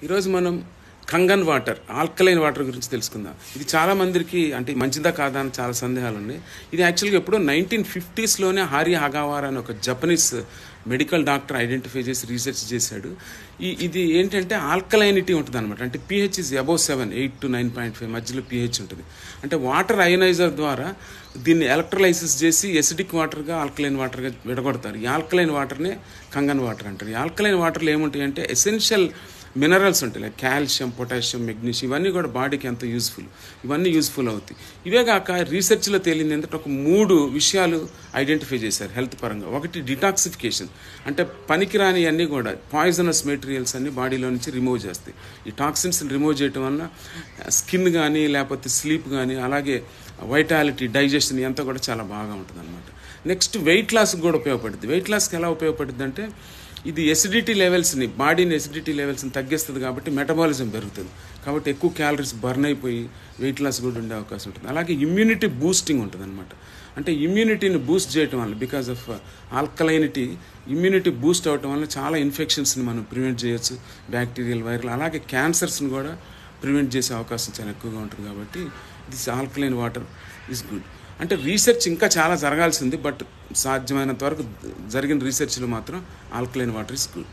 ఈరోజు మనం Kangen water, alkaline water గురించి తెలుసుకుందాం. ఇది చాలా మందికి అంటే మంచిదా కాదా అని చాలా సందేహాలు ఉన్నాయి. ఇది యాక్చువల్గా ఎప్పుడో 1950s హారి హగావారా అని ఒక జపనీస్ మెడికల్ డాక్టర్ ఐడెంటిఫై చేసి రీసెర్చ్ చేశాడు. ఇది ఏంటంటే ఆల్కలైనిటీ ఉంటుంది అనమాట. అంటే pH ఈజ్ అబౌవ్ 7, 8 to 9.5 మధ్యలో pH ఉంటుంది. అంటే వాటర్ అయనైజర్ ద్వారా దీన్ని ఎలక్ట్రోలైసిస్ చేసి ఎసిడిక్ వాటర్గా ఆల్కలైన్ వాటర్గా విడగొడతారు. ఈ ఆల్కలైన్ వాటర్నే కంగన్ వాటర్ అంటారు. ఈ ఆల్కలైన్ వాటర్లో ఏముంటాయి అంటే ఎసెన్షియల్ మినరల్స్ ఉంటాయి, లైక్ కాల్షియం, పొటాషియం, మెగ్నీషియం. ఇవన్నీ కూడా బాడీకి ఎంతో ఇవన్నీ యూస్ఫుల్ అవుతాయి. ఇవే కాక రీసెర్చ్లో తేలింది ఏంటంటే ఒక 3 విషయాలు ఐడెంటిఫై చేశారు హెల్త్ పరంగా. ఒకటి డిటాక్సిఫికేషన్, అంటే పనికిరాని అన్నీ కూడా పాయిజనస్ మెటీరియల్స్ అన్ని బాడీలో నుంచి రిమూవ్ చేస్తాయి. ఈ టాక్సిన్స్ని రిమూవ్ చేయటం వల్ల స్కిన్ కానీ లేకపోతే స్లీప్ కానీ అలాగే వైటాలిటీ, డైజెషన్ అంతా కూడా చాలా బాగా ఉంటుంది అనమాట. నెక్స్ట్ వెయిట్ లాస్కి కూడా ఉపయోగపడుతుంది. వెయిట్ లాస్కి ఎలా ఉపయోగపడుతుంది అంటే ఇది ఎసిడిటీ లెవెల్స్ని, బాడీని ఎసిడిటీ లెవెల్స్ని తగ్గిస్తుంది కాబట్టి మెటబాలిజం పెరుగుతుంది. కాబట్టి ఎక్కువ క్యాలరీస్ బర్న్ అయిపోయి వెయిట్ లాస్ కూడా ఉండే అవకాశం ఉంటుంది. అలాగే ఇమ్యూనిటీ బూస్టింగ్ ఉంటుంది అనమాట. అంటే ఇమ్యూనిటీని బూస్ట్ చేయటం వల్ల, because of alkalinity, immunity Boost అవటం వల్ల చాలా ఇన్ఫెక్షన్స్ని మనం ప్రివెంట్ చేయొచ్చు, బ్యాక్టీరియల్, వైరల్, అలాగే క్యాన్సర్స్ని కూడా ప్రివెంట్ చేసే అవకాశం చాలా ఎక్కువగా ఉంటుంది. కాబట్టి this alkaline water is good. అంటే రీసెర్చ్ ఇంకా చాలా జరగాల్సింది, బట్ సాధ్యమైనంత వరకు జరిగిన రీసెర్చ్లో మాత్రం ఆల్కలైన్ వాటర్ ఇస్ గుడ్.